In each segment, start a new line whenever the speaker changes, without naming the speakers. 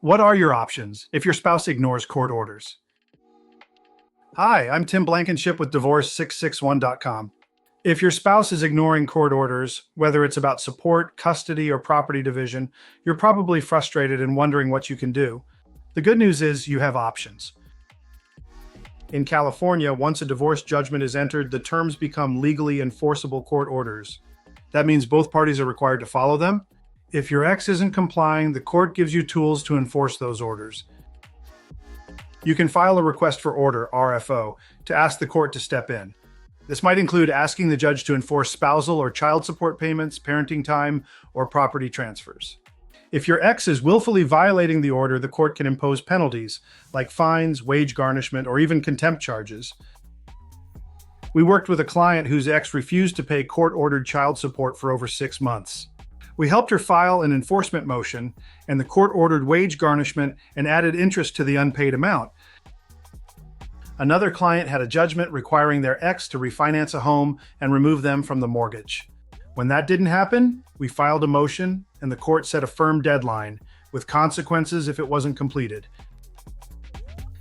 What are your options if your spouse ignores court orders? Hi, I'm Tim Blankenship with Divorce661.com. If your spouse is ignoring court orders, whether it's about support, custody, or property division, you're probably frustrated and wondering what you can do. The good news is you have options. In California, once a divorce judgment is entered, the terms become legally enforceable court orders. That means both parties are required to follow them. If your ex isn't complying, the court gives you tools to enforce those orders. You can file a request for order, RFO, to ask the court to step in. This might include asking the judge to enforce spousal or child support payments, parenting time, or property transfers. If your ex is willfully violating the order, the court can impose penalties, like fines, wage garnishment, or even contempt charges. We worked with a client whose ex refused to pay court-ordered child support for over 6 months. We helped her file an enforcement motion, and the court ordered wage garnishment and added interest to the unpaid amount. Another client had a judgment requiring their ex to refinance a home and remove them from the mortgage. When that didn't happen, we filed a motion, and the court set a firm deadline, with consequences if it wasn't completed.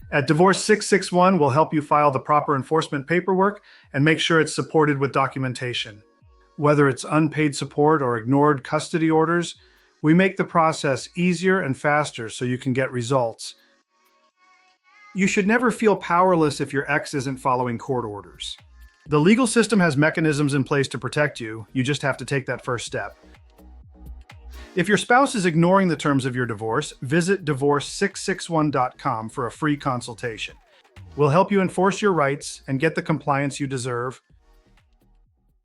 At Divorce 661, we'll help you file the proper enforcement paperwork and make sure it's supported with documentation. Whether it's unpaid support or ignored custody orders, we make the process easier and faster so you can get results. You should never feel powerless if your ex isn't following court orders. The legal system has mechanisms in place to protect you. You just have to take that first step. If your spouse is ignoring the terms of your divorce, visit Divorce661.com for a free consultation. We'll help you enforce your rights and get the compliance you deserve.